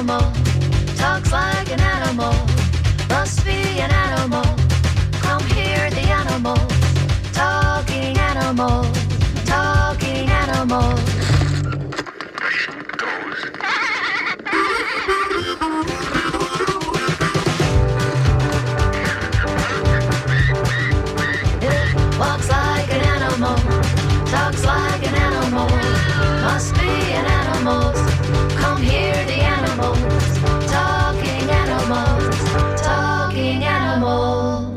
animal, talks like an animal, must be an animal. Come hear the animals, talking animals, talking animals. It walks like an animal, talks like an animal, must be an animal. Come hear the animals, talking animals, talking animals.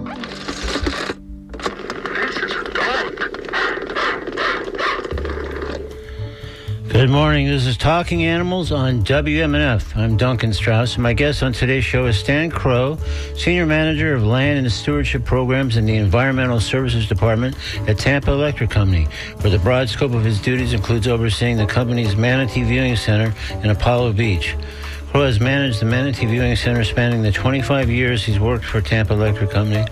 Good morning. This is Talking Animals on WMNF. I'm Duncan Strauss, and my guest on today's show is Stan Kroh, Senior Manager of Land and Stewardship Programs in the Environmental Services Department at Tampa Electric Company, where the broad scope of his duties includes overseeing the company's Manatee Viewing Center in Apollo Beach. Kroh has managed the Manatee Viewing Center spanning the 25 years he's worked for Tampa Electric Company.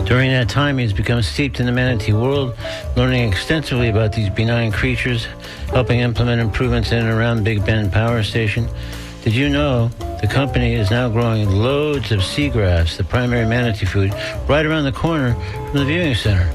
During that time, he's become steeped in the manatee world, learning extensively about these benign creatures, helping implement improvements in and around Big Bend Power Station. Did you know the company is now growing loads of seagrass, the primary manatee food, right around the corner from the viewing center?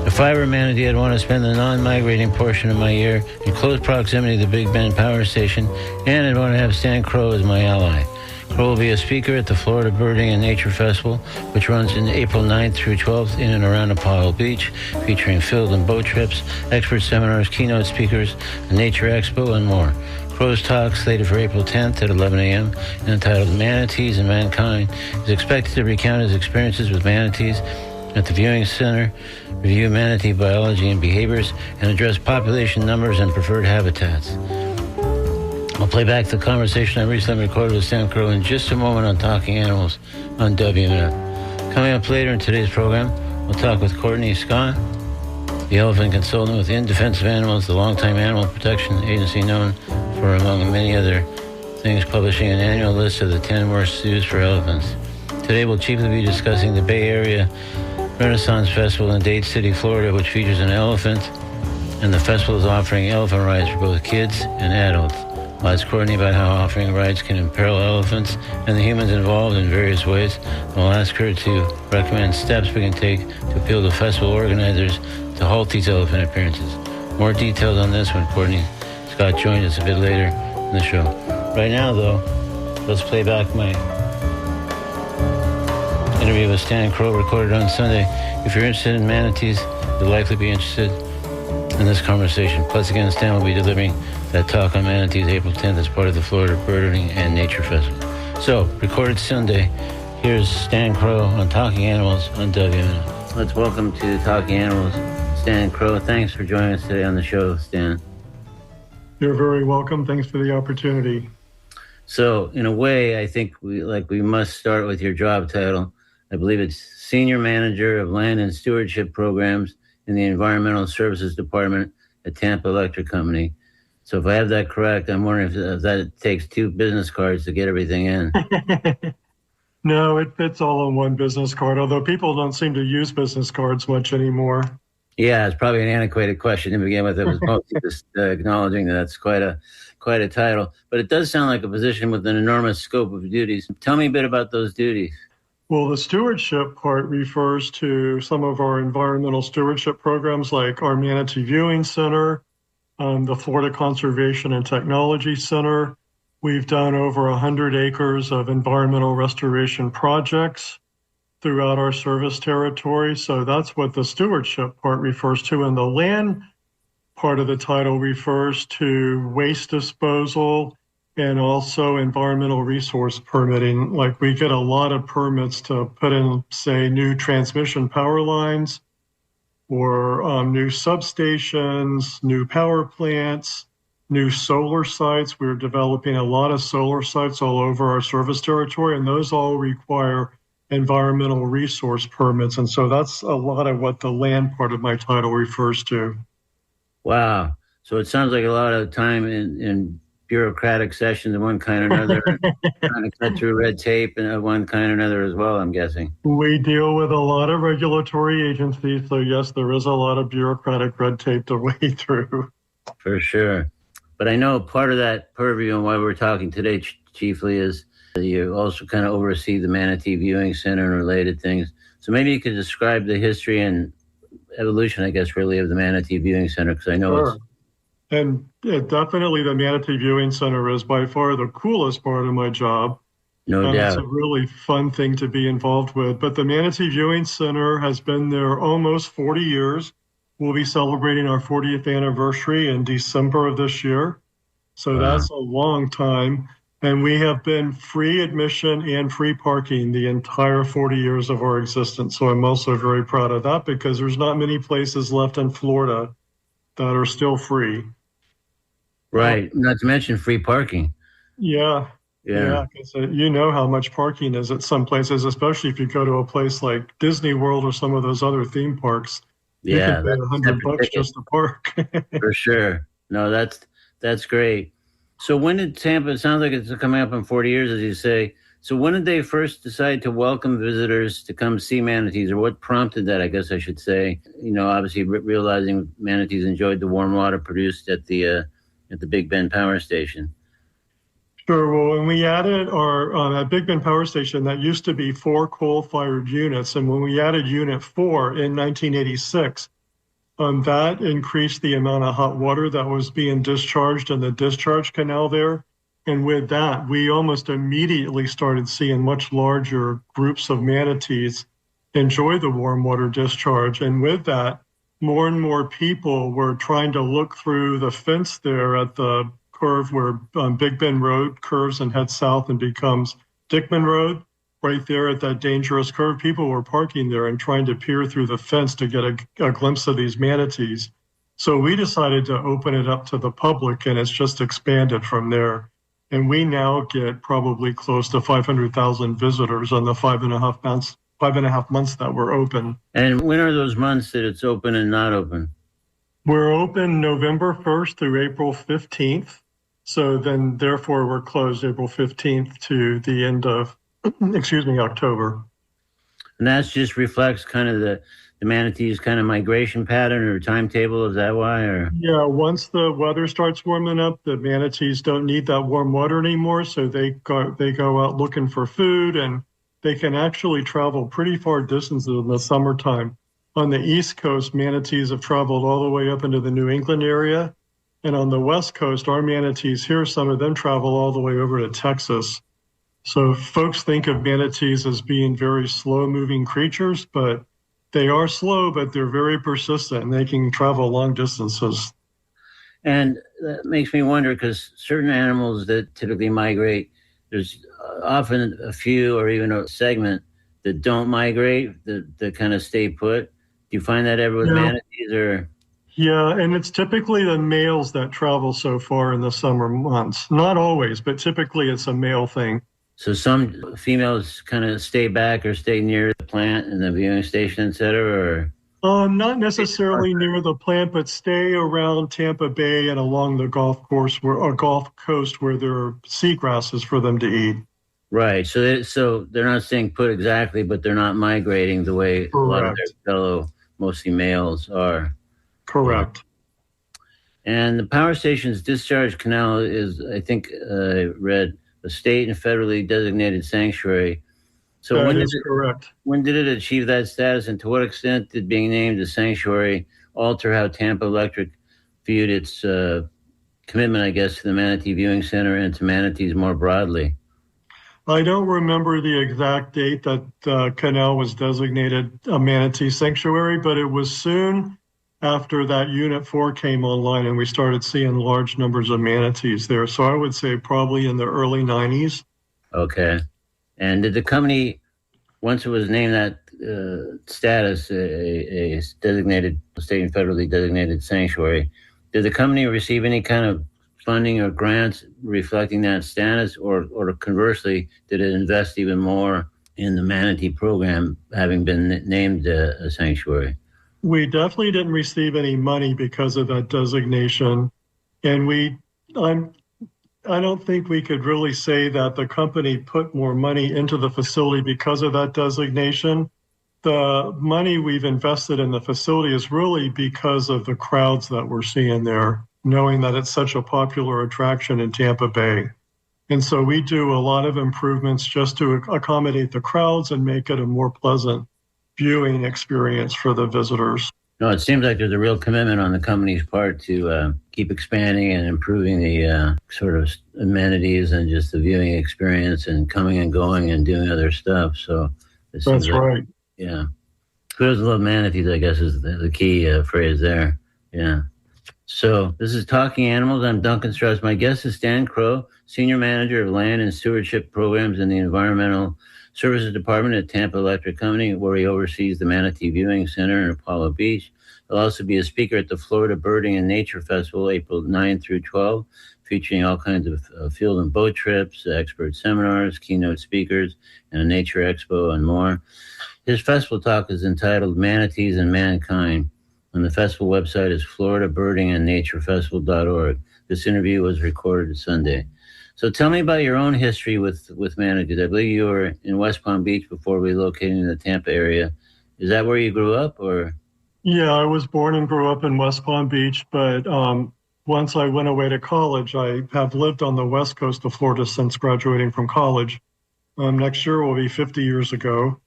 If I were manatee, I'd want to spend the non-migrating portion of my year in close proximity to the Big Bend Power Station, and I'd want to have Stan Kroh as my ally. Kroh will be a speaker at the Florida Birding and Nature Festival, which runs in April 9th through 12th in and around Apollo Beach, featuring field and boat trips, expert seminars, keynote speakers, a nature expo, and more. Kroh's talk, slated for April 10th at 11 a.m., and entitled Manatees and Mankind, is expected to recount his experiences with manatees at the viewing center, review manatee biology and behaviors, and address population numbers and preferred habitats. I'll play back the conversation I recently recorded with Stan Kroh in just a moment on Talking Animals on WMNF. Coming up later in today's program, we'll talk with Courtney Scott, the elephant consultant with In Defense of Animals, the longtime animal protection agency known for, among many other things, publishing an annual list of the 10 worst zoos for elephants. Today we'll chiefly be discussing the Bay Area Renaissance Festival in Dade City, Florida, which features an elephant, and the festival is offering elephant rides for both kids and adults. I'll ask Courtney about how offering rides can imperil elephants and the humans involved in various ways. And we'll ask her to recommend steps we can take to appeal to festival organizers to halt these elephant appearances. More details on this when Courtney Scott joins us a bit later in the show. Right now, though, let's play back my interview with Stan Kroh recorded on Sunday. If you're interested in manatees, you'll likely be interested in this conversation. Plus, again, Stan will be delivering that talk on manatees April 10th as part of the Florida Birding and Nature Festival. So, recorded Sunday, here's Stan Kroh on Talking Animals on WMNF. Let's welcome to Talking Animals, Stan Kroh. Thanks for joining us today on the show, Stan. You're very welcome. Thanks for the opportunity. So, in a way, I think we must start with your job title. I believe it's Senior Manager of Land and Stewardship Programs in the Environmental Services Department at Tampa Electric Company. So if I have that correct, I'm wondering if that takes 2 business cards to get everything in. No, it fits all on one business card, although people don't seem to use business cards much anymore. Yeah, it's probably an antiquated question to begin with. It was mostly just acknowledging that that's quite a title. But it does sound like a position with an enormous scope of duties. Tell me a bit about those duties. Well, the stewardship part refers to some of our environmental stewardship programs like our Manatee Viewing Center, the Florida Conservation and Technology Center. We've done over 100 acres of environmental restoration projects throughout our service territory. So that's what the stewardship part refers to. And the land part of the title refers to waste disposal and also environmental resource permitting. Like we get a lot of permits to put in, say, new transmission power lines or new substations, new power plants, new solar sites. We're developing a lot of solar sites all over our service territory, and those all require environmental resource permits. And so that's a lot of what the land part of my title refers to. Wow. So it sounds like a lot of time in bureaucratic sessions of one kind or another, trying to cut through red tape and of one kind or another as well, I'm guessing. We deal with a lot of regulatory agencies, so yes, there is a lot of bureaucratic red tape to wade through. For sure. But I know part of that purview and why we're talking today chiefly is you also kind of oversee the Manatee Viewing Center and related things. So maybe you could describe the history and evolution, I guess, really of the Manatee Viewing Center, because I know Sure. it's And definitely the Manatee Viewing Center is by far the coolest part of my job. no It's doubt. a really fun thing to be involved with. But the Manatee Viewing Center has been there almost 40 years. We'll be celebrating our 40th anniversary in December of this year. So Wow. that's a long time. And we have been free admission and free parking the entire 40 years of our existence. So I'm also very proud of that because there's not many places left in Florida that are still free. Right. Not to mention free parking. Yeah, Yeah. yeah, because you know how much parking is at some places, especially if you go to a place like Disney World or some of those other theme parks. You can Yeah. pay That's a separate $100 ticket just to park. for sure. No, that's great. So when did Tampa, it sounds like it's coming up in 40 years, as you say. So when did they first decide to welcome visitors to come see manatees, or what prompted that, I guess I should say? Obviously realizing manatees enjoyed the warm water produced at the Big Bend Power Station. Sure. Well, when we added our at Big Bend Power Station, that used to be 4 coal-fired units, and when we added Unit 4 in 1986, that increased the amount of hot water that was being discharged in the discharge canal there. And with that, we almost immediately started seeing much larger groups of manatees enjoy the warm water discharge. And with that, more and more people were trying to look through the fence there at the curve where Big Bend Road curves and heads south and becomes Dickman Road. Right there at that dangerous curve, people were parking there and trying to peer through the fence to get a glimpse of these manatees. So we decided to open it up to the public, and it's just expanded from there. And we now get probably close to 500,000 visitors on the 5.5 months that we're open. And when are those months that it's open and not open? We're open November 1st through April 15th. So then, therefore, we're closed April 15th to the end of October. And that just reflects kind of the manatees' kind of migration pattern or timetable. Is that why? Or Yeah, once the weather starts warming up, the manatees don't need that warm water anymore, so they go out looking for food, and they can actually travel pretty far distances in the summertime. On the East Coast, manatees have traveled all the way up into the New England area, and on the West Coast, our manatees here, some of them travel all the way over to Texas. So folks think of manatees as being very slow-moving creatures, but they are slow, but they're very persistent, and they can travel long distances. And that makes me wonder, because certain animals that typically migrate, there's often a few or even a segment that don't migrate, that kind of stay put. Do you find that ever with manatees? Or Yeah, and it's typically the males that travel so far in the summer months. Not always, but typically it's a male thing. so some females kind of stay back or stay near the plant and the viewing station, et cetera, or Not necessarily near the plant, but stay around Tampa Bay and along the golf course or Gulf Coast where there are seagrasses for them to eat. right. So they're not staying put exactly, but they're not migrating the way a lot of their Correct. fellow, mostly males, are. Correct. And the power station's discharge canal is, I think, read a state and federally designated sanctuary. So That is correct. when did it achieve that status, and to what extent did being named a sanctuary alter how Tampa Electric viewed its commitment, I guess, to the Manatee Viewing Center and to manatees more broadly? I don't remember the exact date that the canal was designated a manatee sanctuary, but it was soon after that Unit 4 came online and we started seeing large numbers of manatees there. So I would say probably in the early 90s. Okay. And did the company, once it was named that status, a designated state and federally designated sanctuary, did the company receive any kind of funding or grants reflecting that status, or conversely, did it invest even more in the manatee program, having been named a sanctuary? We definitely didn't receive any money because of that designation. And I don't think we could really say that the company put more money into the facility because of that designation. The money we've invested in the facility is really because of the crowds that we're seeing there. knowing that it's such a popular attraction in Tampa Bay. And so we do a lot of improvements just to accommodate the crowds and make it a more pleasant viewing experience for the visitors. No, it seems like there's a real commitment on the company's part to keep expanding and improving the sort of amenities and just the viewing experience and coming and going and doing other stuff. So that's right. Yeah. Kudos to love manatees, I guess, is the key phrase there. Yeah. So this is Talking Animals. I'm Duncan Strauss. My guest is Stan Kroh, Senior Manager of Land and Stewardship Programs in the Environmental Services Department at Tampa Electric Company, where he oversees the Manatee Viewing Center in Apollo Beach. He'll also be a speaker at the Florida Birding and Nature Festival, April 9 through 12, featuring all kinds of field and boat trips, expert seminars, keynote speakers, and a nature expo and more. His festival talk is entitled Manatees and Mankind, and the festival website is floridabirdingandnaturefestival.org. This interview was recorded Sunday. So tell me about your own history with manatees. I believe you were in West Palm Beach before relocating to the Tampa area. Is that where you grew up, or? Yeah, I was born and grew up in West Palm Beach, but once I went away to college, I have lived on the west coast of Florida since graduating from college. Next year will be 50 years ago.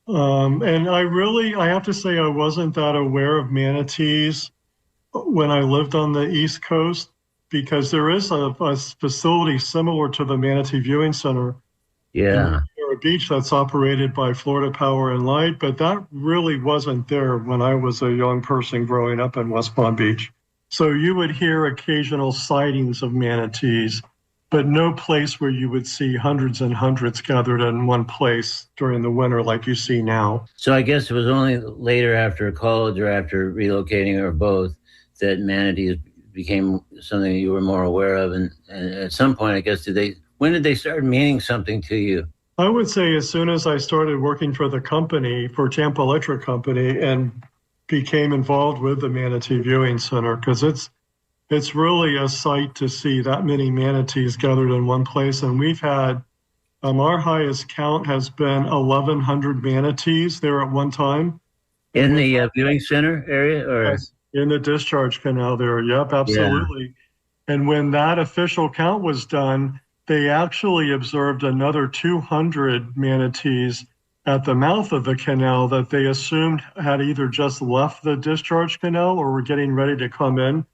And I have to say, I wasn't that aware of manatees when I lived on the East Coast, because there is a facility similar to the Manatee Viewing Center in Riviera Beach that's operated by Florida Power and Light, but that really wasn't there when I was a young person growing up in West Palm Beach. So you would hear occasional sightings of manatees, but no place where you would see hundreds and hundreds gathered in one place during the winter like you see now. So I guess it was only later after college or after relocating or both that manatees became something you were more aware of. And at some point, I guess, when did they start meaning something to you? I would say as soon as I started working for the company, for Tampa Electric Company, and became involved with the Manatee Viewing Center, because it's really a sight to see that many manatees gathered in one place. And we've had, our highest count has been 1,100 manatees there at one time. In the viewing center area? Or? Yes, in the discharge canal there, yep, absolutely. Yeah. And when that official count was done, they actually observed another 200 manatees at the mouth of the canal that they assumed had either just left the discharge canal or were getting ready to come in.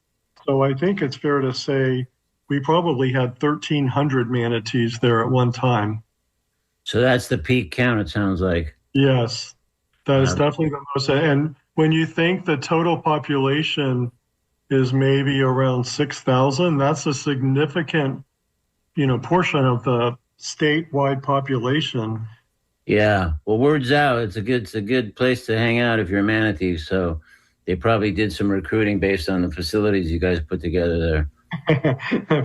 So I think it's fair to say we probably had 1,300 manatees there at one time. So that's the peak count, it sounds like. Yes, that is definitely the most. And when you think the total population is maybe around 6,000, that's a significant, portion of the statewide population. Yeah. Well, word's out. It's a good place to hang out if you're a manatee. So they probably did some recruiting based on the facilities you guys put together there.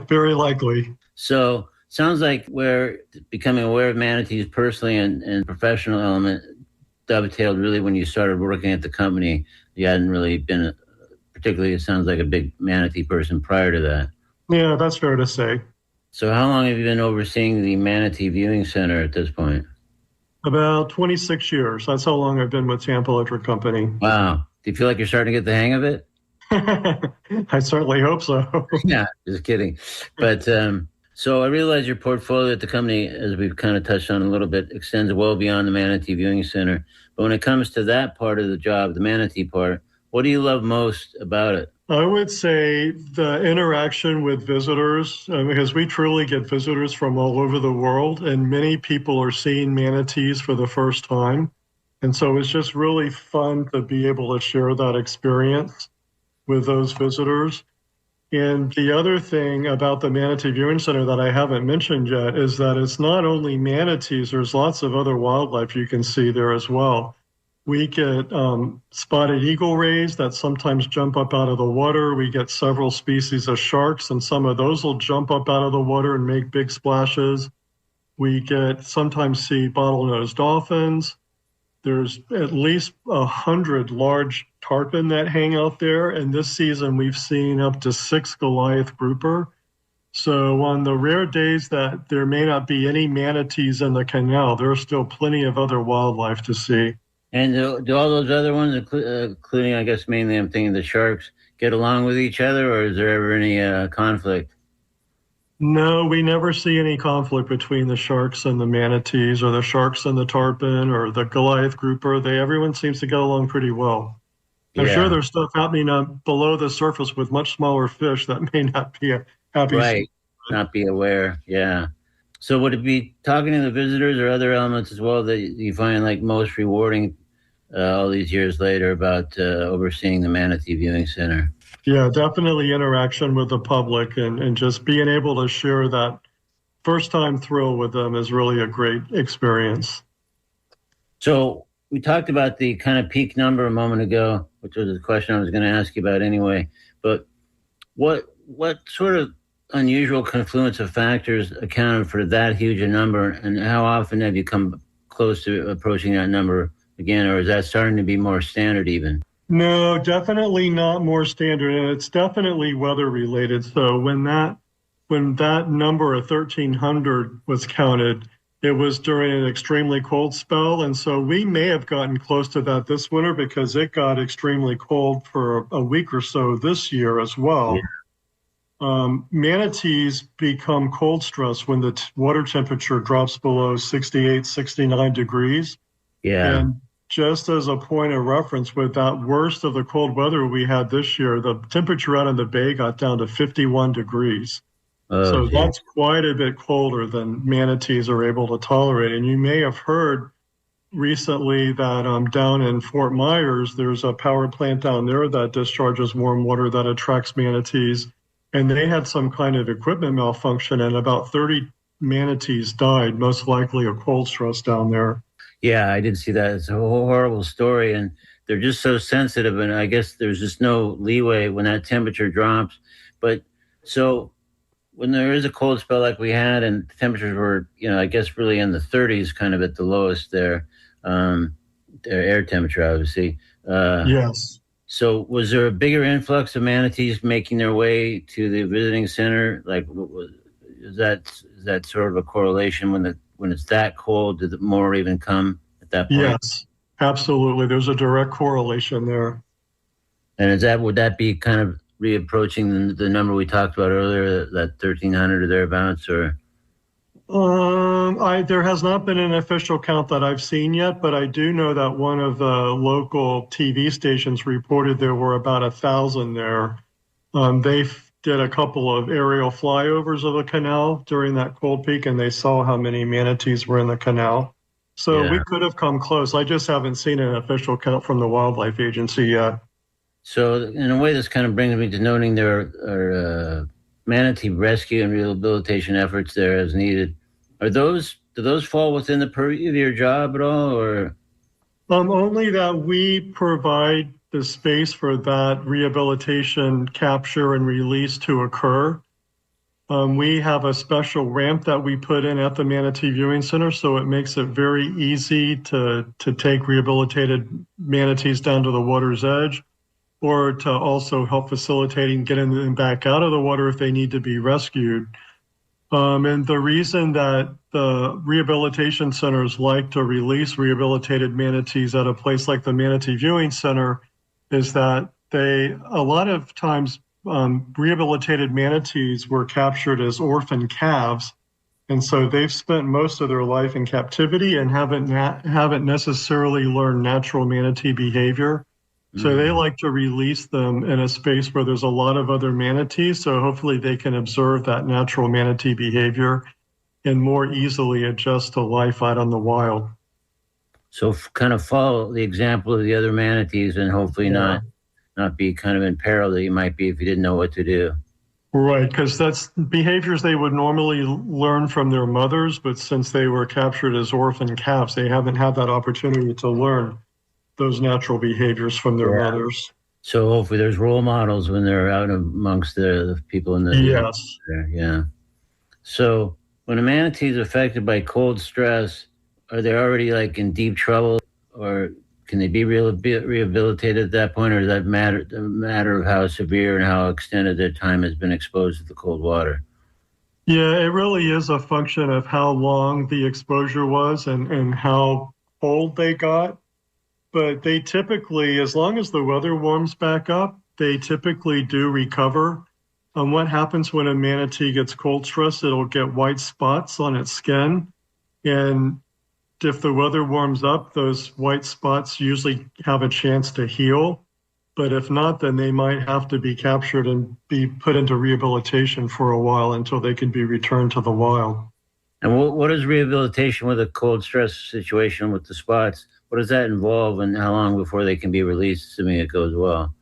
Very likely. So sounds like we're becoming aware of manatees personally and professional element dovetailed really when you started working at the company. You hadn't really been, particularly it sounds like a big manatee person prior to that. Yeah, that's fair to say. So how long have you been overseeing the Manatee Viewing Center at this point? About 26 years. That's how long I've been with Tampa Electric Company. Wow. Do you feel like you're starting to get the hang of it? I certainly hope so. Yeah, just kidding. But so I realize your portfolio at the company, as we've kind of touched on a little bit, extends well beyond the Manatee Viewing Center. But when it comes to that part of the job, the manatee part, what do you love most about it? I would say the interaction with visitors, because we truly get visitors from all over the world, and many people are seeing manatees for the first time. And so it's just really fun to be able to share that experience with those visitors. And the other thing about the Manatee Viewing Center that I haven't mentioned yet is that it's not only manatees, there's lots of other wildlife you can see there as well. We get spotted eagle rays that sometimes jump up out of the water. We get several species of sharks, and some of those will jump up out of the water and make big splashes. We sometimes see bottlenose dolphins. There's at least 100 large tarpon that hang out there. And this season, we've seen up to 6 Goliath grouper. So on the rare days that there may not be any manatees in the canal, there are still plenty of other wildlife to see. And do all those other ones, including, I guess, mainly I'm thinking the sharks, get along with each other, or is there ever any conflict? No, we never see any conflict between the sharks and the manatees, or the sharks and the tarpon, or the Goliath grouper. Everyone seems to get along pretty well. I'm sure Yeah, there's stuff happening below the surface with much smaller fish that may not be a happy. right. Not be aware. Yeah. So would it be talking to the visitors or other elements as well that you find like most rewarding all these years later about overseeing the Manatee Viewing Center? Yeah, definitely interaction with the public, and just being able to share that first time thrill with them is really a great experience. So we talked about the kind of peak number a moment ago, which was a question I was going to ask you about anyway. But what sort of unusual confluence of factors accounted for that huge a number, and how often have you come close to approaching that number again, or is that starting to be more standard even? No, definitely not more standard, and it's definitely weather related. So when that number of 1,300 was counted, it was during an extremely cold spell, and so we may have gotten close to that this winter because it got extremely cold for a week or so this year as Yeah. well. Manatees become cold stress when the water temperature drops below 68, 69 degrees. Yeah. And just as a point of reference, with that worst of the cold weather we had this year, the temperature out in the bay got down to 51 degrees. Oh, So gee. that's quite a bit colder than manatees are able to tolerate. And you may have heard recently that down in Fort Myers, there's a power plant down there that discharges warm water that attracts manatees. And they had some kind of equipment malfunction, and about 30 manatees died, most likely of cold stress down there. Yeah, I did see that. It's a horrible story, and they're just so sensitive. And I guess there's just no leeway when that temperature drops. But so when there is a cold spell like we had, and temperatures were, I guess really in the 30s, kind of at the lowest there, their air temperature, obviously. Uh, Yes. so was there a bigger influx of manatees making their way to the visiting center? Like, is that sort of a correlation when it's that cold? Did more even come at that point? Yes, absolutely. There's a direct correlation there. And would that be kind of reapproaching the number we talked about earlier, that 1,300 or thereabouts, or? There has not been an official count that I've seen yet, but I do know that one of the local TV stations reported there were about 1,000 there. Did a couple of aerial flyovers of the canal during that cold peak, and they saw how many manatees were in the canal. So we Yeah. could have come close. I just haven't seen an official count from the Wildlife Agency yet. So in a way, this kind of brings me to noting there are manatee rescue and rehabilitation efforts there as needed. Do those fall within the purview of your job at all, or? Only that we provide the space for that rehabilitation, capture, and release to occur. We have a special ramp that we put in at the Manatee Viewing Center, so it makes it very easy to take rehabilitated manatees down to the water's edge, or to also help facilitating getting them back out of the water if they need to be rescued. And the reason that the rehabilitation centers like to release rehabilitated manatees at a place like the Manatee Viewing Center is that a lot of times, rehabilitated manatees were captured as orphan calves. And so they've spent most of their life in captivity and haven't necessarily learned natural manatee behavior. So they Mm. like to release them in a space where there's a lot of other manatees. So hopefully they can observe that natural manatee behavior and more easily adjust to life out in the wild. So kind of follow the example of the other manatees, and hopefully Yeah. not be kind of in peril that you might be if you didn't know what to do. Right, because that's behaviors they would normally learn from their mothers, but since they were captured as orphan calves, they haven't had that opportunity to learn those natural behaviors from their Yeah. mothers. So hopefully there's role models when they're out amongst the people in the Yes. there. Yeah. So when a manatee is affected by cold stress, are they already like in deep trouble, or can they be rehabilitated at that point, or does that matter the matter of how severe and how extended their time has been exposed to the cold water? Yeah, it really is a function of how long the exposure was and how cold they got. but they typically, as long as the weather warms back up, they typically do recover. What happens when a manatee gets cold stress, it'll get white spots on its skin. And if the weather warms up, those white spots usually have a chance to heal. But if not, then they might have to be captured and be put into rehabilitation for a while until they can be returned to the wild. And what is rehabilitation with a cold stress situation with the spots? What does that involve, and how long before they can be released, assuming it goes well?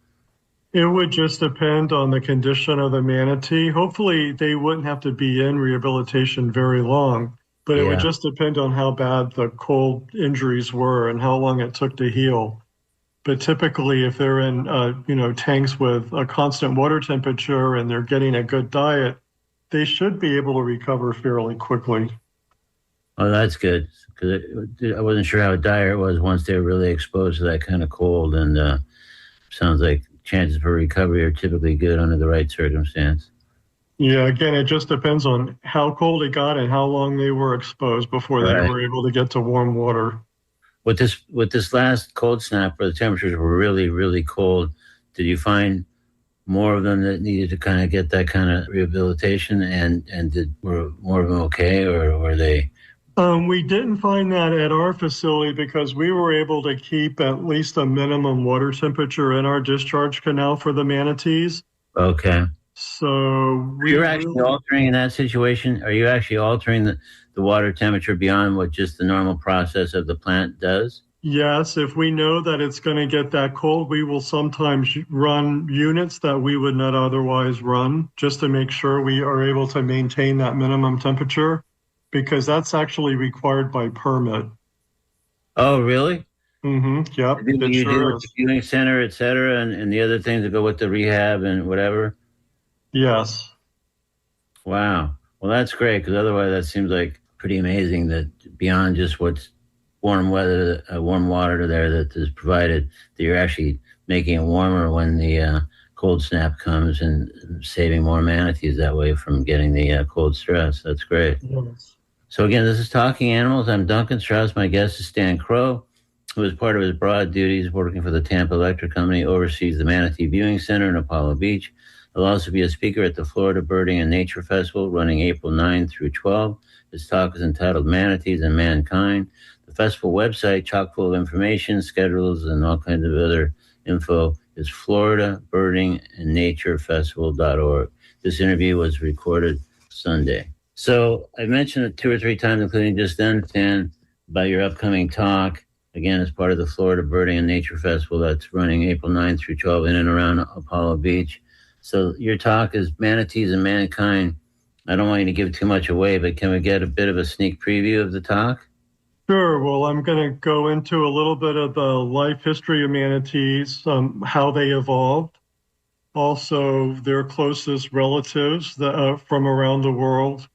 It would just depend on the condition of the manatee. Hopefully, they wouldn't have to be in rehabilitation very long, but it would just depend on how bad the cold injuries were and how long it took to heal. But typically, if they're in, tanks with a constant water temperature and they're getting a good diet, they should be able to recover fairly quickly. Oh, that's good, because I wasn't sure how dire it was once they were really exposed to that kind of cold, and sounds like chances for recovery are typically good under the right circumstance. Yeah, again, it just depends on how cold it got and how long they were exposed before they were able to get to warm water. With this last cold snap where the temperatures were really, really cold, did you find more of them that needed to kind of get that kind of rehabilitation, and were more of them okay, or were they? We didn't find that at our facility because we were able to keep at least a minimum water temperature in our discharge canal for the manatees. Okay. So you're actually altering in that situation? Are you actually altering the water temperature beyond what just the normal process of the plant does? Yes, if we know that it's going to get that cold, we will sometimes run units that we would not otherwise run just to make sure we are able to maintain that minimum temperature, because that's actually required by permit. Oh, really? Mm-hmm. Yep. You do with the viewing center, et cetera, and the other things that go with the rehab and whatever? Yes. Wow. Well, that's great, because otherwise that seems like pretty amazing that beyond just what's warm water there that is provided, that you're actually making it warmer when the cold snap comes and saving more manatees that way from getting the cold stress. That's great. Yes. So again, this is Talking Animals. I'm Duncan Strauss. My guest is Stan Kroh, who as part of his broad duties working for the Tampa Electric Company oversees the Manatee Viewing Center in Apollo Beach. He'll also be a speaker at the Florida Birding and Nature Festival running April 9 through 12. His talk is entitled Manatees and Mankind. The festival website, chock full of information, schedules, and all kinds of other info, is floridabirdingandnaturefestival.org. This interview was recorded Sunday. So I mentioned it 2 or 3 times, including just then, Stan, about your upcoming talk, again, as part of the Florida Birding and Nature Festival that's running April 9 through 12 in and around Apollo Beach. So your talk is Manatees and Mankind. I don't want you to give too much away, but can we get a bit of a sneak preview of the talk? Sure. Well, I'm going to go into a little bit of the life history of manatees, how they evolved, also their closest relatives from around the world.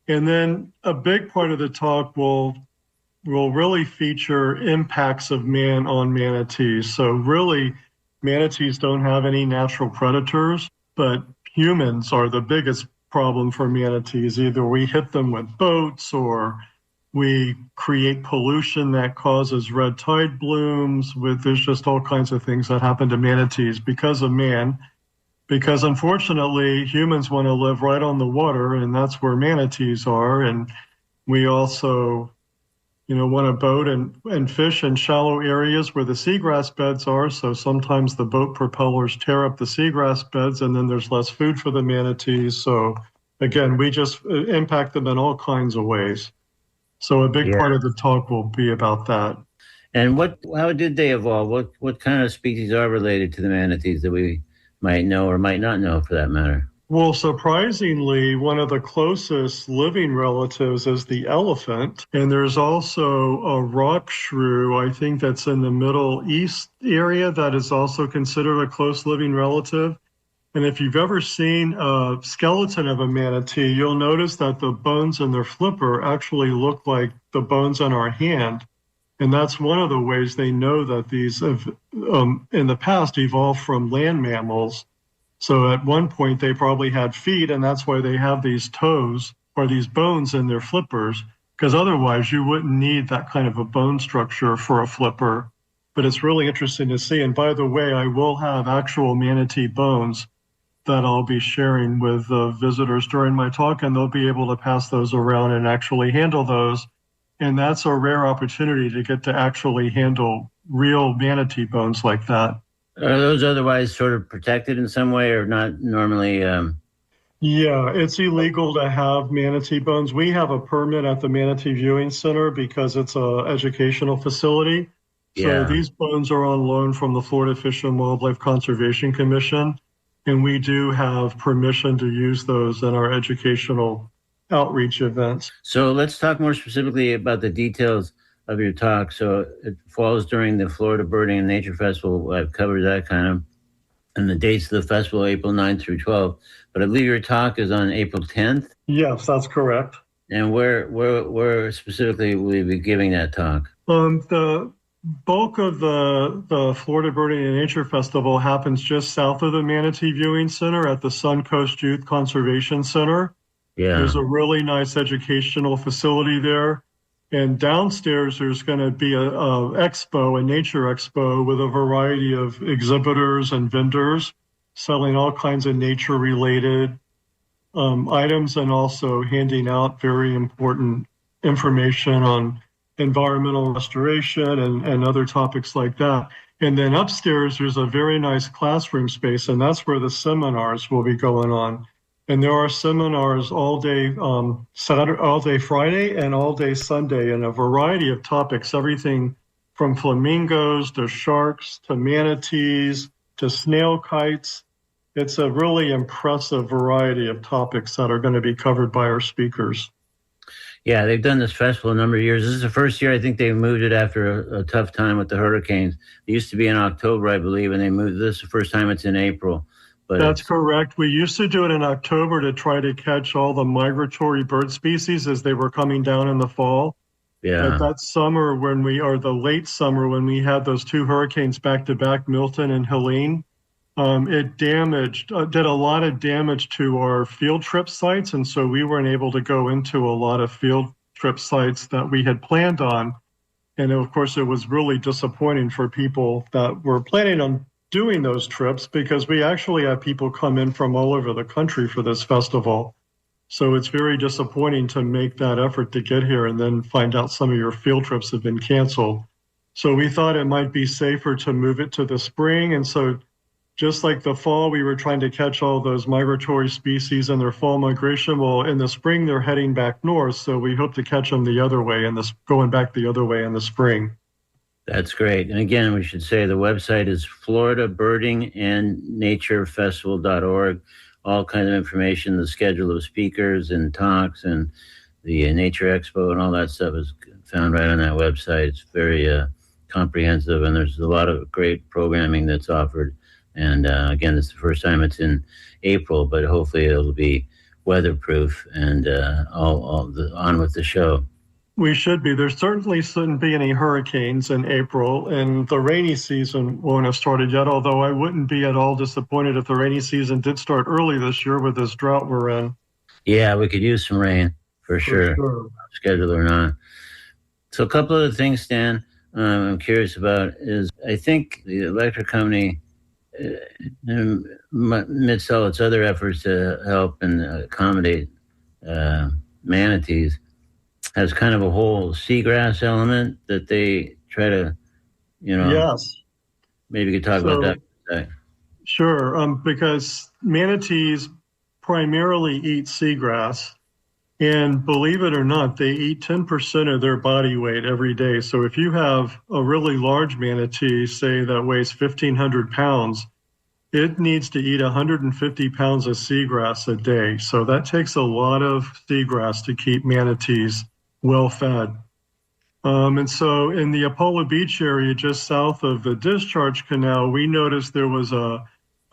And then a big part of the talk will really feature impacts of man on manatees. So really, manatees don't have any natural predators, but humans are the biggest problem for manatees. Either we hit them with boats, or we create pollution that causes red tide blooms. There's just all kinds of things that happen to manatees because of man. Because unfortunately, humans want to live right on the water, and that's where manatees are. And we also, want to boat and fish in shallow areas where the seagrass beds are. So sometimes the boat propellers tear up the seagrass beds, and then there's less food for the manatees. So again, we just impact them in all kinds of ways. So a big part of the talk will be about that. And how did they evolve? What kind of species are related to the manatees that we might know or might not know, for that matter? Well, surprisingly, one of the closest living relatives is the elephant. And there's also a rock shrew, I think that's in the Middle East area, that is also considered a close living relative. And if you've ever seen a skeleton of a manatee, you'll notice that the bones in their flipper actually look like the bones on our hand. And that's one of the ways they know that these have, in the past, evolved from land mammals. So at one point, they probably had feet, and that's why they have these toes or these bones in their flippers, because otherwise you wouldn't need that kind of a bone structure for a flipper. but it's really interesting to see. And by the way, I will have actual manatee bones that I'll be sharing with visitors during my talk, and they'll be able to pass those around and actually handle those. And that's a rare opportunity to get to actually handle real manatee bones like that. Are those otherwise sort of protected in some way or not normally? Yeah, it's illegal to have manatee bones. We have a permit at the Manatee Viewing Center because it's an educational facility. So Yeah. these bones are on loan from the Florida Fish and Wildlife Conservation Commission, and we do have permission to use those in our educational outreach events. So let's talk more specifically about the details of your talk. So it falls during the Florida Birding and Nature Festival. I've covered that kind of. And the dates of the festival, April 9th through 12th. But I believe your talk is on April 10th. Yes, that's correct. And where specifically will you be giving that talk? The bulk of the Florida Birding and Nature Festival happens just south of the Manatee Viewing Center at the Suncoast Youth Conservation Center. Yeah. There's a really nice educational facility there. And downstairs, there's going to be a nature expo with a variety of exhibitors and vendors selling all kinds of nature-related items and also handing out very important information on environmental restoration and other topics like that. And then upstairs, there's a very nice classroom space, and that's where the seminars will be going on. And there are seminars all day Friday and all day Sunday in a variety of topics, everything from flamingos to sharks to manatees to snail kites. It's a really impressive variety of topics that are going to be covered by our speakers. Yeah, they've done this festival a number of years. This is the first year I think they moved it after a tough time with the hurricanes. It used to be in October, I believe, and they moved this the first time it's in April. But that's correct. We used to do it in October to try to catch all the migratory bird species as they were coming down in the fall. Yeah. But that summer the late summer when we had those two hurricanes back to back, Milton and Helene, it did a lot of damage to our field trip sites. And so we weren't able to go into a lot of field trip sites that we had planned on. And of course, it was really disappointing for people that were planning on doing those trips because we actually have people come in from all over the country for this festival. So it's very disappointing to make that effort to get here and then find out some of your field trips have been canceled. So we thought it might be safer to move it to the spring. And so just like the fall, we were trying to catch all those migratory species in their fall migration. Well, in the spring, they're heading back north. So we hope to catch them the other way going back the other way in the spring. That's great. And again, we should say the website is floridabirdingandnaturefestival.org. All kinds of information, the schedule of speakers and talks and the Nature Expo and all that stuff is found right on that website. It's very comprehensive, and there's a lot of great programming that's offered. And again, it's the first time it's in April, but hopefully it'll be weatherproof and on with the show. We should be. There certainly shouldn't be any hurricanes in April, and the rainy season won't have started yet, although I wouldn't be at all disappointed if the rainy season did start early this year with this drought we're in. Yeah, we could use some rain for sure. Scheduled or not. So a couple other things, Stan, I'm curious about is I think the electric company, amidst all its other efforts to help and accommodate manatees, has kind of a whole seagrass element that they try to, Yes. Maybe you could talk about that. Sure, because manatees primarily eat seagrass, and believe it or not, they eat 10% of their body weight every day. So if you have a really large manatee, say that weighs 1,500 pounds, it needs to eat 150 pounds of seagrass a day. So that takes a lot of seagrass to keep manatees well fed. And so in the Apollo Beach area, just south of the discharge canal, we noticed there was a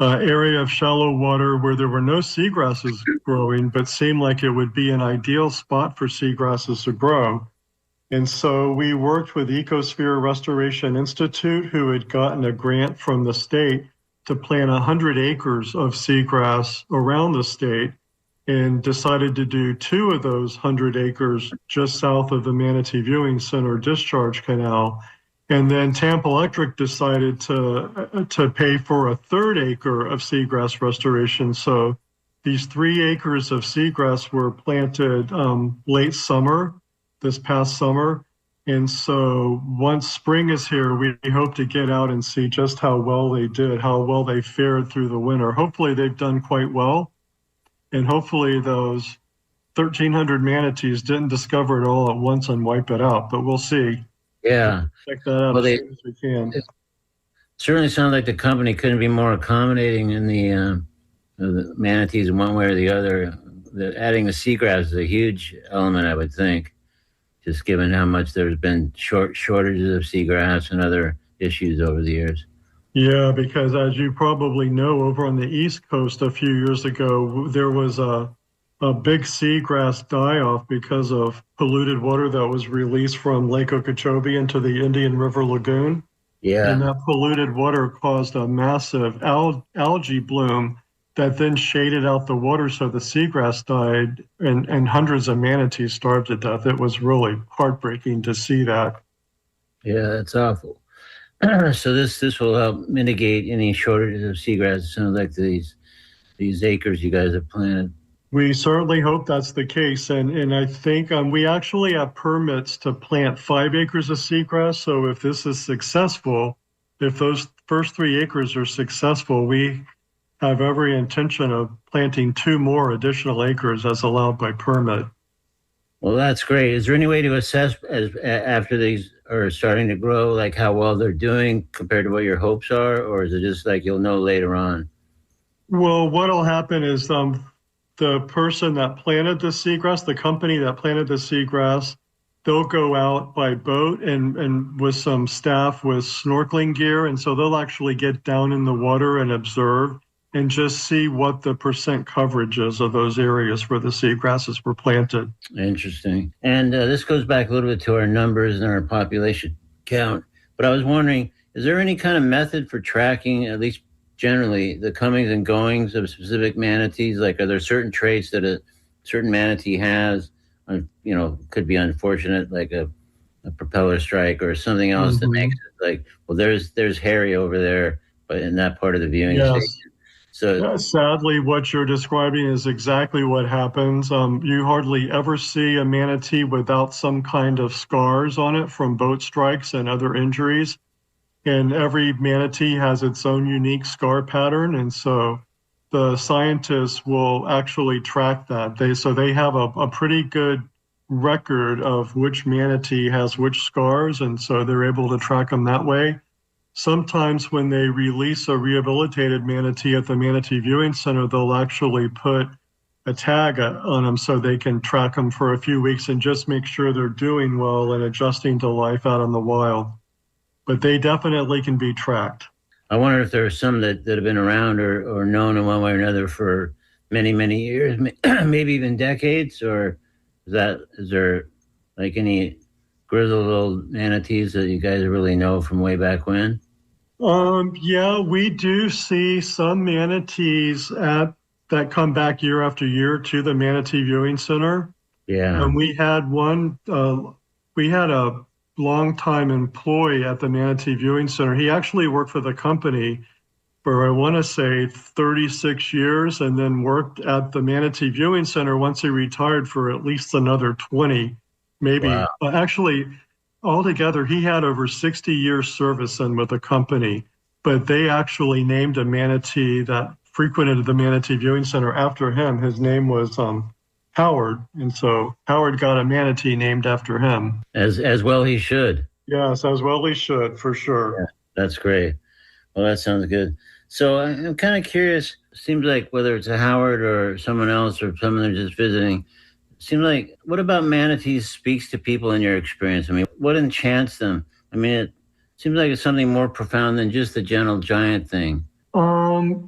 area of shallow water where there were no seagrasses growing, but seemed like it would be an ideal spot for seagrasses to grow. And so we worked with Ecosphere Restoration Institute, who had gotten a grant from the state to plant 100 acres of seagrass around the state, and decided to do 2 of those 100 acres just south of the Manatee Viewing Center discharge canal. And then Tampa Electric decided to pay for a third acre of seagrass restoration. So these 3 acres of seagrass were planted late summer, this past summer. And so once spring is here, we hope to get out and see just how well they did, how well they fared through the winter. Hopefully they've done quite well. And hopefully those 1,300 manatees didn't discover it all at once and wipe it out, but we'll see. Yeah. Check that out Well, as soon as we can. it certainly sounds like the company couldn't be more accommodating in the manatees in one way or the other. Adding the seagrass is a huge element, I would think, just given how much there's been shortages of seagrass and other issues over the years. Yeah, because as you probably know, over on the East Coast a few years ago, there was a big seagrass die-off because of polluted water that was released from Lake Okeechobee into the Indian River Lagoon. Yeah. And that polluted water caused a massive algae bloom that then shaded out the water, so the seagrass died and hundreds of manatees starved to death. It was really heartbreaking to see that. Yeah, that's awful. So this will help mitigate any shortages of seagrass. It sounds like these acres you guys have planted. We certainly hope that's the case. And I think we actually have permits to plant 5 acres of seagrass. So if this is successful, if those first 3 acres are successful, we have every intention of planting 2 more additional acres as allowed by permit. Well, that's great. Is there any way to assess after these are starting to grow, like how well they're doing compared to what your hopes are? Or is it just like you'll know later on? Well, what'll happen is the person that planted the seagrass, the company that planted the seagrass, they'll go out by boat and with some staff with snorkeling gear. And so they'll actually get down in the water and observe and just see what the percent coverage is of those areas where the seagrasses were planted. Interesting. And this goes back a little bit to our numbers and our population count. But I was wondering, is there any kind of method for tracking, at least generally, the comings and goings of specific manatees? Like, are there certain traits that a certain manatee has, could be unfortunate, like a propeller strike or something else that makes it like, well, there's Harry over there, but in that part of the viewing station. So sadly, what you're describing is exactly what happens. You hardly ever see a manatee without some kind of scars on it from boat strikes and other injuries. And every manatee has its own unique scar pattern. And so the scientists will actually track that. They have a pretty good record of which manatee has which scars. And so they're able to track them that way. Sometimes when they release a rehabilitated manatee at the Manatee Viewing Center, they'll actually put a tag on them so they can track them for a few weeks and just make sure they're doing well and adjusting to life out in the wild. But they definitely can be tracked. I wonder if there are some that have been around or known in one way or another for many, many years, maybe even decades, or is there like any grizzled old manatees that you guys really know from way back when? Yeah, we do see some manatees that come back year after year to the Manatee Viewing Center. Yeah. And we had a longtime employee at the Manatee Viewing Center. He actually worked for the company for, I want to say, 36 years, and then worked at the Manatee Viewing Center once he retired for at least another 20, maybe. Wow. Actually, altogether, he had over 60 years service in with the company, but they actually named a manatee that frequented the Manatee Viewing Center after him. His name was Howard, and so Howard got a manatee named after him. As well he should. Yes, as well he should, for sure. Yeah, that's great. Well, that sounds good. So I'm kind of curious. Seems like whether it's a Howard or someone else or someone they're just visiting, seems like, what about manatees speaks to people in your experience? I mean, what enchants them? I mean, it seems like it's something more profound than just the gentle giant thing.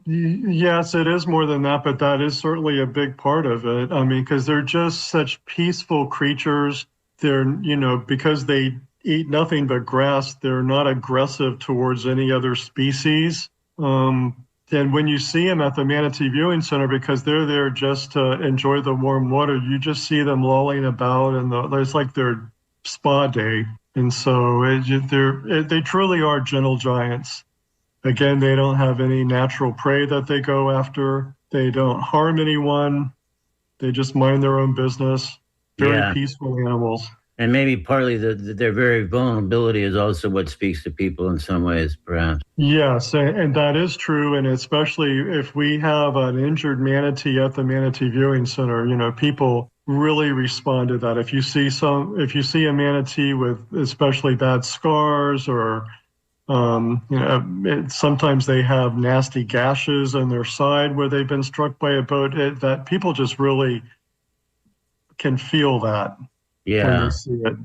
Yes, it is more than that, but that is certainly a big part of it. I mean, because they're just such peaceful creatures. They're, because they eat nothing but grass, they're not aggressive towards any other species. And when you see them at the Manatee Viewing Center, because they're there just to enjoy the warm water, you just see them lolling about, and it's like their spa day. And so they truly are gentle giants. Again, they don't have any natural prey that they go after. They don't harm anyone. They just mind their own business. Very Yeah. peaceful animals. And maybe partly their very vulnerability is also what speaks to people in some ways, perhaps. Yes, and that is true. And especially if we have an injured manatee at the Manatee Viewing Center, people really respond to that. If you see a manatee with especially bad scars or sometimes they have nasty gashes on their side where they've been struck by a boat. That people just really can feel that when they see it.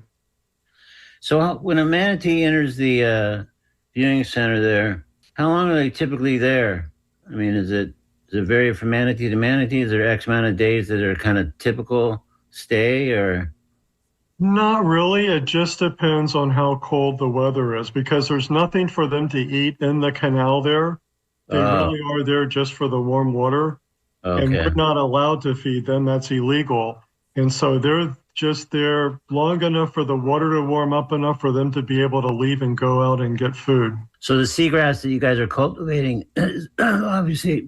So when a manatee enters the viewing center there, how long are they typically there? I mean, does it vary from manatee to manatee? Is there X amount of days that are kind of typical stay, or? Not really. It just depends on how cold the weather is because there's nothing for them to eat in the canal there. They really are there just for the warm water. And Okay. we're not allowed to feed them. That's illegal. And so they're just there long enough for the water to warm up enough for them to be able to leave and go out and get food. So the seagrass that you guys are cultivating is obviously,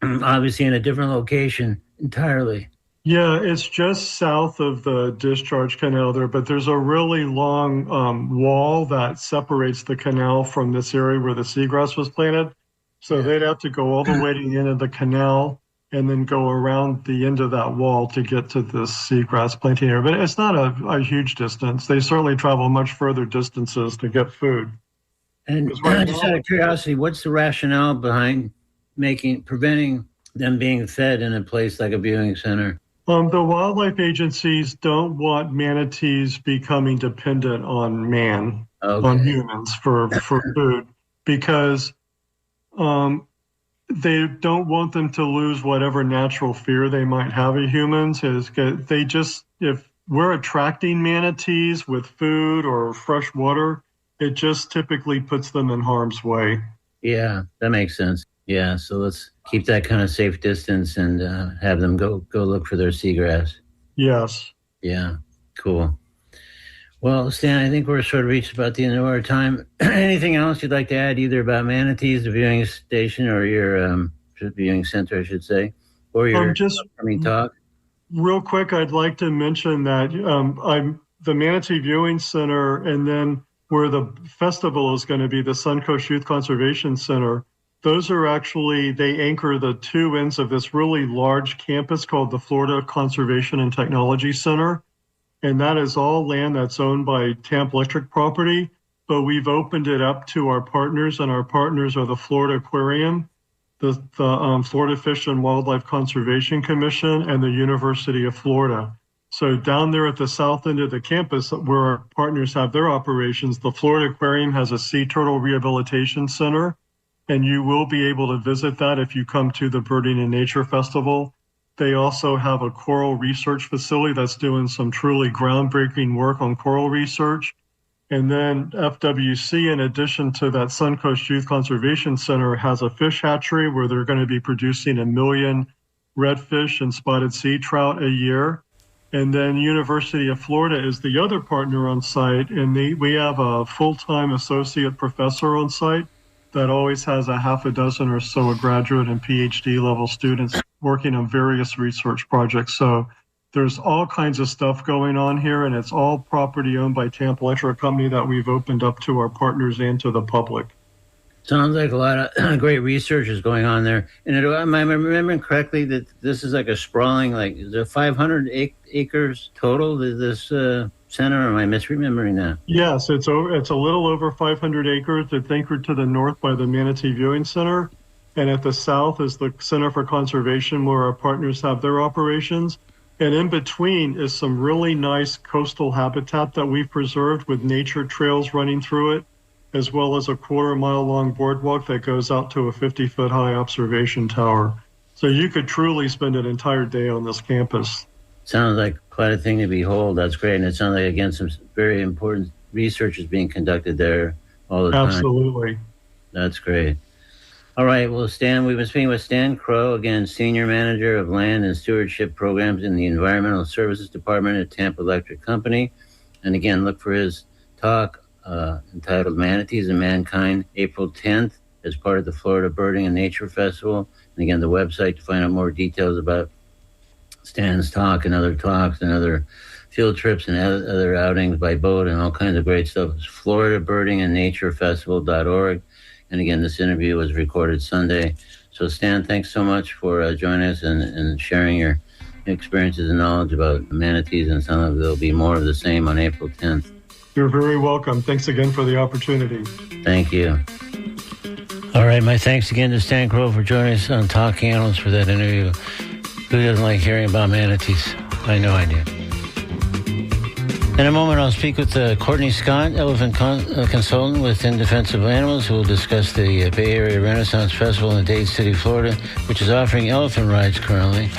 obviously in a different location entirely. Yeah, it's just south of the discharge canal there, but there's a really long wall that separates the canal from this area where the seagrass was planted. So they'd have to go all the way to the end of the canal and then go around the end of that wall to get to this seagrass planting area. But it's not a huge distance. They certainly travel much further distances to get food. And just out of curiosity, what's the rationale behind preventing them being fed in a place like a viewing center? The wildlife agencies don't want manatees becoming dependent on on humans for food, because they don't want them to lose whatever natural fear they might have of humans. If we're attracting manatees with food or fresh water, it just typically puts them in harm's way. Yeah, that makes sense. Yeah, so let's keep that kind of safe distance and have them go look for their seagrass. Yes. Yeah, cool. Well, Stan, I think we're sort of reached about the end of our time. Anything else you'd like to add, either about manatees, the viewing station, or your viewing center, I should say, or your upcoming talk? Real quick, I'd like to mention that I'm the Manatee Viewing Center, and then where the festival is going to be, the Suncoast Youth Conservation Center. Those are actually, they anchor the two ends of this really large campus called the Florida Conservation and Technology Center. And that is all land that's owned by Tampa Electric property, but we've opened it up to our partners, and our partners are the Florida Aquarium, the Florida Fish and Wildlife Conservation Commission, and the University of Florida. So down there at the south end of the campus where our partners have their operations, the Florida Aquarium has a sea turtle rehabilitation center, and you will be able to visit that if you come to the Birding and Nature Festival. They also have a coral research facility that's doing some truly groundbreaking work on coral research. And then FWC, in addition to that Suncoast Youth Conservation Center, has a fish hatchery where they're going to be producing 1 million redfish and spotted sea trout a year. And then University of Florida is the other partner on site, and we have a full-time associate professor on site that always has a half a dozen or so of graduate and PhD level students working on various research projects. So there's all kinds of stuff going on here, and it's all property owned by Tampa Electric Company that we've opened up to our partners and to the public. Sounds like a lot of great research is going on there. And am I remembering correctly that this is like a sprawling, like, is there 500 acres total to this center, or am I misremembering that? Yes, it's a little over 500 acres. It's anchored to the north by the Manatee Viewing Center, and at the south is the Center for Conservation, where our partners have their operations. And in between is some really nice coastal habitat that we've preserved with nature trails running through it, as well as a 1/4-mile long boardwalk that goes out to a 50-foot high observation tower. So you could truly spend an entire day on this campus. Sounds like quite a thing to behold. That's great. And it sounds like, again, some very important research is being conducted there all the time. Absolutely. That's great. All right. Well, Stan, we've been speaking with Stan Kroh, again, Senior Manager of Land and Stewardship Programs in the Environmental Services Department at Tampa Electric Company. And again, look for his talk entitled Manatees and Mankind, April 10th, as part of the Florida Birding and Nature Festival. And again, the website to find out more details about Stan's talk and other talks and other field trips and other outings by boat and all kinds of great stuff is floridabirdingandnaturefestival.org. And again, this interview was recorded Sunday. So Stan, thanks so much for joining us and sharing your experiences and knowledge about manatees, and some of there'll be more of the same on April 10th. You're very welcome. Thanks again for the opportunity. Thank you. All right, my thanks again to Stan Kroh for joining us on Talking Animals for that interview. Who doesn't like hearing about manatees? I know I do. In a moment, I'll speak with Courtney Scott, elephant consultant with In Defense of Animals, who will discuss the Bay Area Renaissance Festival in Dade City, Florida, which is offering elephant rides currently.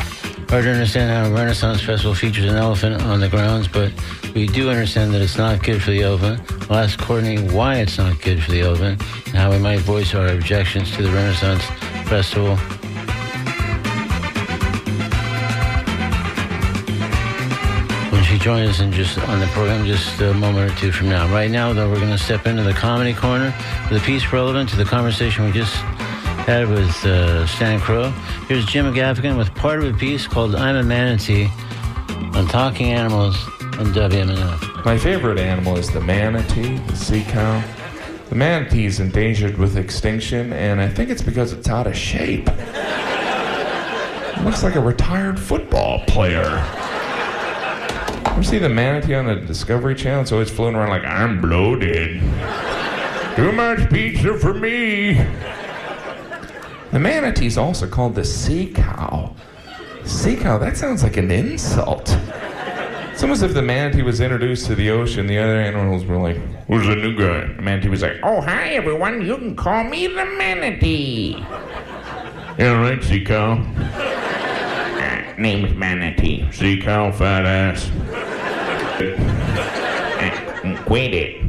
Hard to understand how a Renaissance Festival features an elephant on the grounds, but we do understand that it's not good for the elephant. I'll ask Courtney why it's not good for the elephant and how we might voice our objections to the Renaissance Festival. When she joins us on the program just a moment or two from now. Right now, though, we're going to step into the comedy corner with a piece relevant to the conversation we just had with Stan Kroh. Here's Jim Gaffigan with part of a piece called I'm a Manatee on Talking Animals on WMNF. My favorite animal is the manatee, the sea cow. The manatee is endangered with extinction, and I think it's because it's out of shape. It looks like a retired football player. You see the manatee on the Discovery Channel? It's always floating around like, I'm bloated. Too much pizza for me. The manatee is also called the sea cow. Sea cow, that sounds like an insult. It's almost as if the manatee was introduced to the ocean. The other animals were like, who's the new guy? The manatee was like, oh, hi, everyone. You can call me the manatee. Yeah, right, sea cow. Name's Manatee. Sea cow, fat ass. Quit it.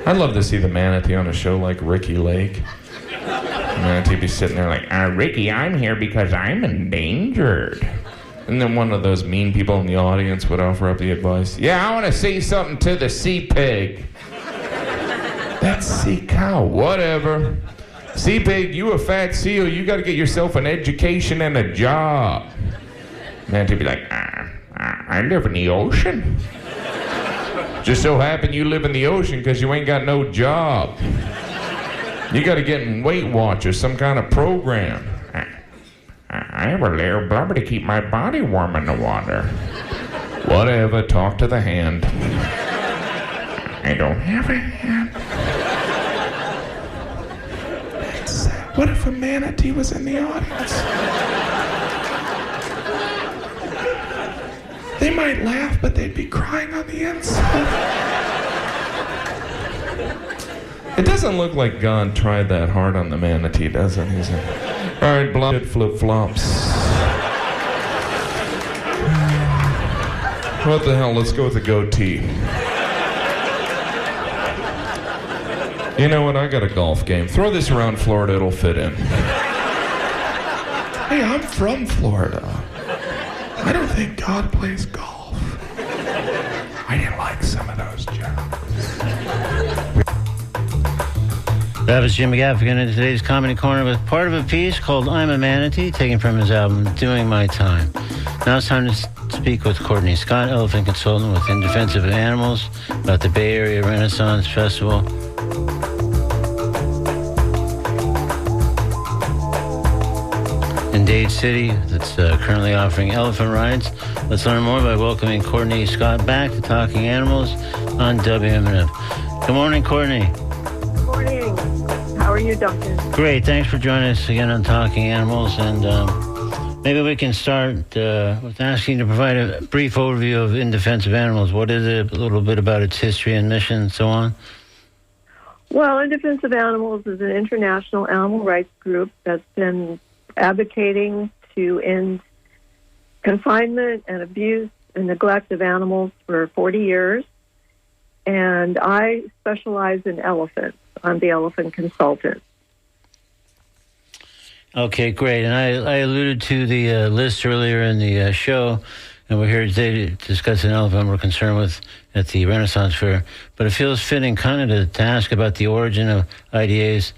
I'd love to see the manatee on a show like Ricky Lake. The manatee be sitting there like, Ricky, I'm here because I'm endangered. And then one of those mean people in the audience would offer up the advice, yeah, I want to say something to the sea pig. That's sea cow, whatever. Sea pig, you a fat seal, you got to get yourself an education and a job. Manatee be like, I live in the ocean. Just so happen you live in the ocean because you ain't got no job. You got to get in Weight Watchers, some kind of program. I have a layer of blubber to keep my body warm in the water. Whatever, talk to the hand. I don't have a hand. What if a manatee was in the audience? They might laugh, but they'd be crying on the inside. It doesn't look like God tried that hard on the manatee, does it? He's like, all right, blonde flip-flops. What the hell? Let's go with the goatee. You know what? I got a golf game. Throw this around Florida, it'll fit in. Hey, I'm from Florida. I don't think God plays golf. I didn't like some of those jokes. That was Jim Gaffigan in today's Comedy Corner with part of a piece called I'm a Manatee, taken from his album Doing My Time. Now it's time to speak with Courtney Scott, elephant consultant with In Defense of Animals, about the Bay Area Renaissance Festival. In Dade City, that's currently offering elephant rides. Let's learn more by welcoming Courtney Scott back to Talking Animals on WMNF. Good morning, Courtney. Good morning. How are you, Duncan? Great. Thanks for joining us again on Talking Animals. And maybe we can start with asking you to provide a brief overview of In Defense of Animals. What is it? A little bit about its history and mission and so on? Well, In Defense of Animals is an international animal rights group that's been advocating to end confinement and abuse and neglect of animals for 40 years. And I specialize in elephants. I'm the elephant consultant. Okay, great. And I alluded to the list earlier in the show. and we're here today to discuss an elephant we're concerned with at the Renaissance Fair. But it feels fitting kind of to ask about the origin of IDA's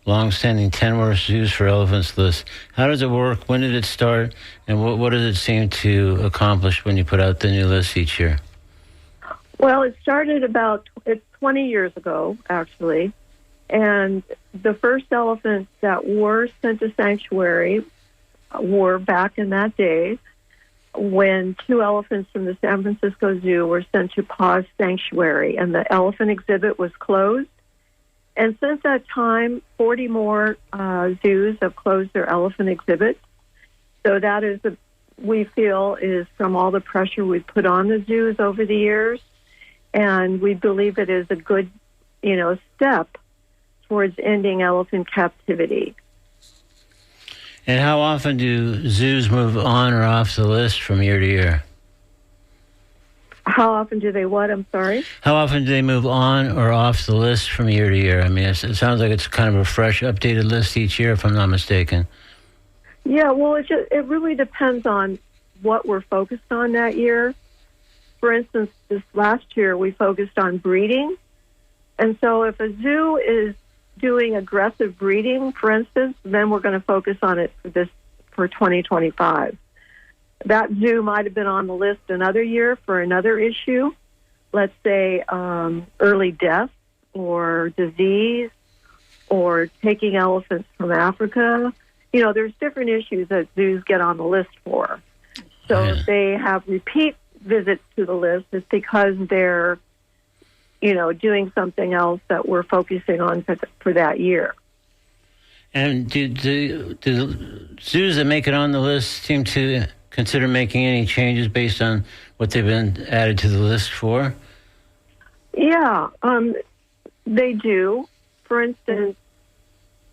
long-standing 10 worst zoos for elephants list. How does it work? When did it start? And what does it seem to accomplish when you put out the new list each year? Well, it started it's 20 years ago, actually. And the first elephants that were sent to sanctuary were back in that day when 2 elephants from the San Francisco Zoo were sent to Paws Sanctuary, and the elephant exhibit was closed. And since that time, 40 more zoos have closed their elephant exhibits. So that is, we feel, is from all the pressure we've put on the zoos over the years. And we believe it is a good, step towards ending elephant captivity. And how often do zoos move on or off the list from year to year? How often do they what? I'm sorry? How often do they move on or off the list from year to year? I mean, it sounds like it's kind of a fresh, updated list each year, if I'm not mistaken. Yeah, well, it really depends on what we're focused on that year. For instance, this last year we focused on breeding. And so if a zoo is doing aggressive breeding, for instance, then we're going to focus on it for 2025. That zoo might have been on the list another year for another issue, let's say early death or disease or taking elephants from Africa. There's different issues that zoos get on the list for. So if they have repeat visits to the list, it's because they're, doing something else that we're focusing on for that year. And do zoos that make it on the list seem to consider making any changes based on what they've been added to the list for? Yeah, they do. For instance,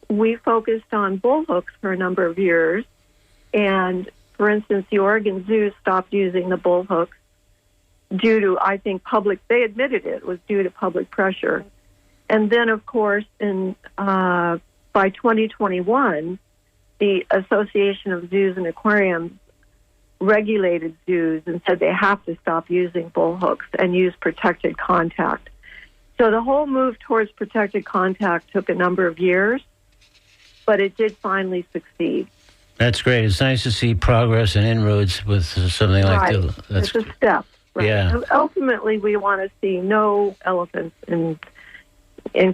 we focused on bullhooks for a number of years. And, for instance, the Oregon Zoo stopped using the bullhooks due to, I think, they admitted it was due to public pressure. And then, of course, by 2021, the Association of Zoos and Aquariums regulated zoos and said they have to stop using bullhooks and use protected contact. So the whole move towards protected contact took a number of years, but it did finally succeed. That's great. It's nice to see progress and inroads with something like that. It's a step. Right. Yeah. And ultimately, we want to see no elephants in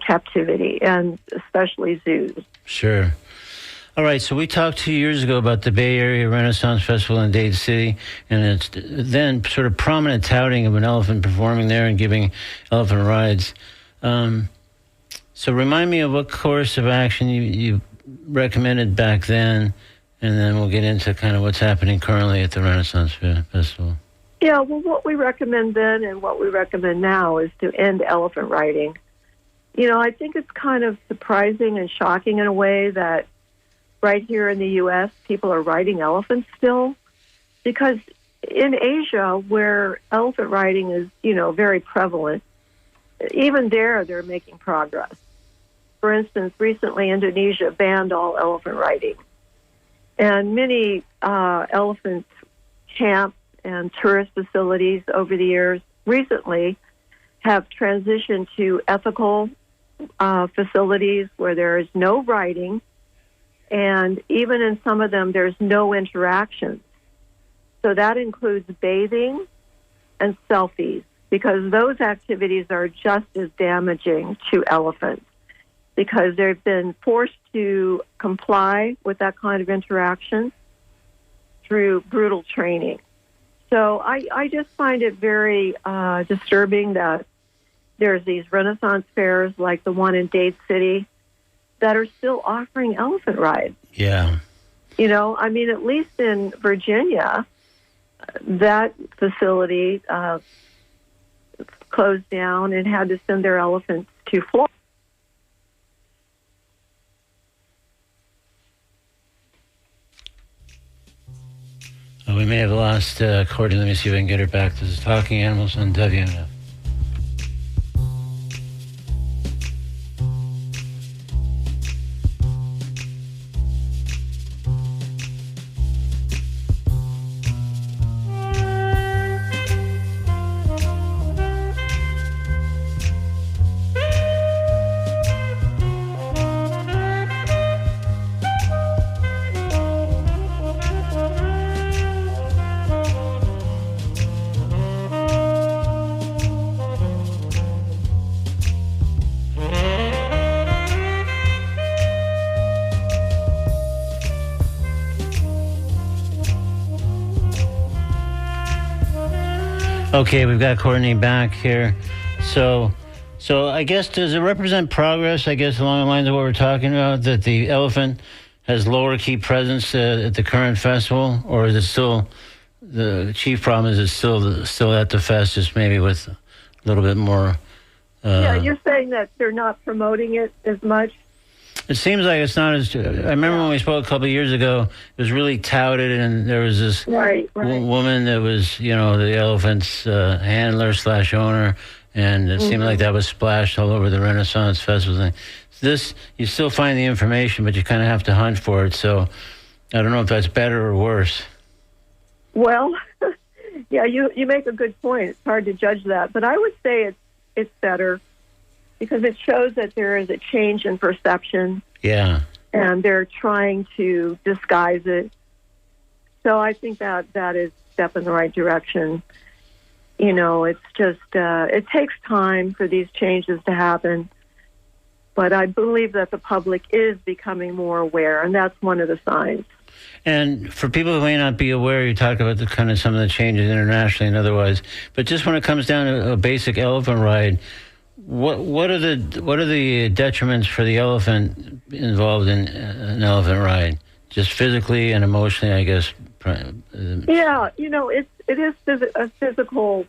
captivity, and especially zoos. Sure. All right, so we talked 2 years ago about the Bay Area Renaissance Festival in Dade City, and it's then sort of prominent touting of an elephant performing there and giving elephant rides. So remind me of what course of action you recommended back then, and then we'll get into kind of what's happening currently at the Renaissance Festival. Yeah, well, what we recommend then and what we recommend now is to end elephant riding. I think it's kind of surprising and shocking in a way that right here in the U.S., people are riding elephants still, because in Asia, where elephant riding is, very prevalent, even they're making progress. For instance, recently Indonesia banned all elephant riding. And many elephant camps and tourist facilities over the years recently have transitioned to ethical facilities where there is no riding, and even in some of them, there's no interaction. So that includes bathing and selfies, because those activities are just as damaging to elephants, because they've been forced to comply with that kind of interaction through brutal training. So I just find it very disturbing that there's these Renaissance fairs like the one in Dade City that are still offering elephant rides. Yeah. At least in Virginia, that facility closed down and had to send their elephants to Florida. We may have lost Courtney. Let me see if I can get her back. This is Talking Animals on WMF. Okay, we've got Courtney back here. So I guess, does it represent progress, I guess, along the lines of what we're talking about, that the elephant has lower key presence at the current festival? Or is it still, the chief problem is it's still at the fest, just maybe with a little bit more... yeah, you're saying that they're not promoting it as much? It seems like it's not as... I remember when we spoke a couple of years ago, it was really touted, and there was this woman that was, the elephant's handler/owner, and it seemed like that was splashed all over the Renaissance Festival thing. This, you still find the information, but you kind of have to hunt for it, so I don't know if that's better or worse. Well, yeah, you make a good point. It's hard to judge that, but I would say it's better, because it shows that there is a change in perception. Yeah. And they're trying to disguise it. So I think that is a step in the right direction. It's just, it takes time for these changes to happen. But I believe that the public is becoming more aware, and that's one of the signs. And for people who may not be aware, you talk about the kind of some of the changes internationally and otherwise. But just when it comes down to a basic elephant ride, what are the detriments for the elephant involved in an elephant ride? Just physically and emotionally, I guess. Yeah, it is a physical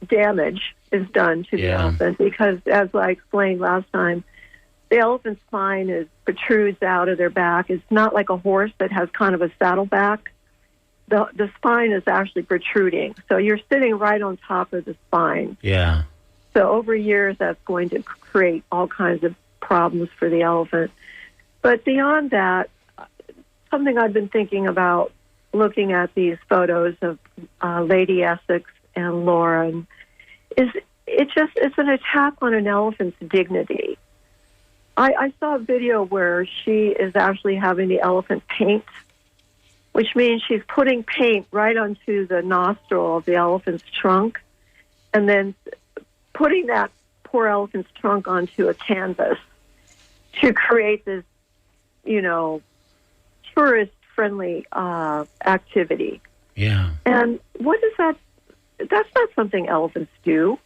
damage is done to the elephant, because, as I explained last time, the elephant's spine protrudes out of their back. It's not like a horse that has kind of a saddleback. The spine is actually protruding, so you're sitting right on top of the spine. Yeah. So over years, that's going to create all kinds of problems for the elephant. But beyond that, something I've been thinking about looking at these photos of Lady Essex and Lauren is it's an attack on an elephant's dignity. I saw a video where she is actually having the elephant paint, which means she's putting paint right onto the nostril of the elephant's trunk, and then putting that poor elephant's trunk onto a canvas to create this, tourist-friendly activity. Yeah. And what is that? That's not something elephants do.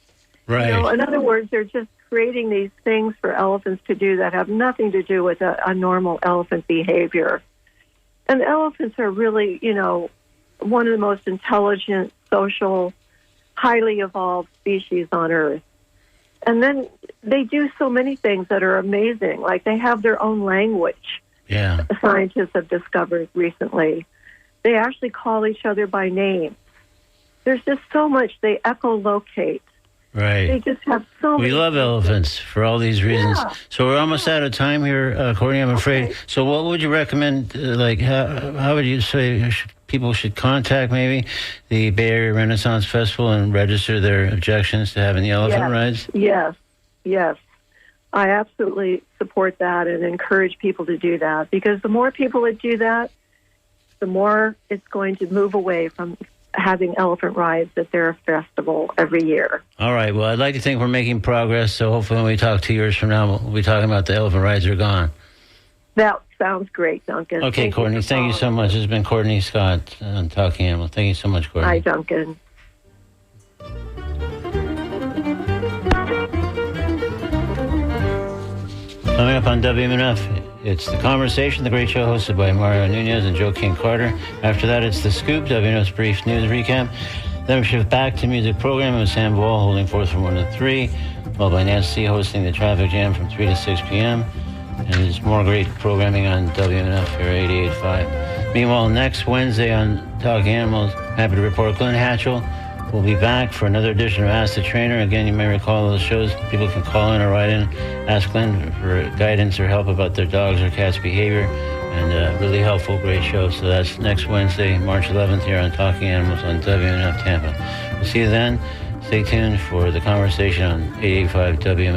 Right. In other words, they're just creating these things for elephants to do that have nothing to do with a normal elephant behavior. And elephants are really, one of the most intelligent, social, highly evolved species on Earth. And then they do so many things that are amazing. Like they have their own language. Yeah. Scientists have discovered recently. They actually call each other by name. There's just so much. They echolocate. Right. They just have so many. We love elephants for all these reasons. Yeah. So we're almost out of time here, Courtney, I'm afraid. Okay. So what would you recommend, how would you say people should contact maybe the Bay Area Renaissance Festival and register their objections to having the elephant rides? Yes. I absolutely support that and encourage people to do that, because the more people that do that, the more it's going to move away from having elephant rides at their festival every year. All right. Well, I'd like to think we're making progress, so hopefully when we talk 2 years from now, we'll be talking about the elephant rides are gone. That sounds great, Duncan. Okay, Courtney, thank you so much. This has been Courtney Scott on Talking Animal. Thank you so much, Courtney. Hi, Duncan. Coming up on WMNF, it's The Conversation, the great show hosted by Mario Nunez and Joe King Carter. After that, it's The Scoop, WMNF's brief news recap. Then we shift back to music programming with Sam Ball holding forth from 1 to 3, followed by Nancy hosting the traffic jam from 3 to 6 p.m. And there's more great programming on WMNF here, 88.5. Meanwhile, next Wednesday on Talking Animals, happy to report Glenn Hatchell will be back for another edition of Ask the Trainer. Again, you may recall those shows. People can call in or write in, ask Glenn for guidance or help about their dog's or cat's behavior. And really helpful, great show. So that's next Wednesday, March 11th here on Talking Animals on WMNF Tampa. We'll see you then. Stay tuned for The Conversation on 88.5 WMNF.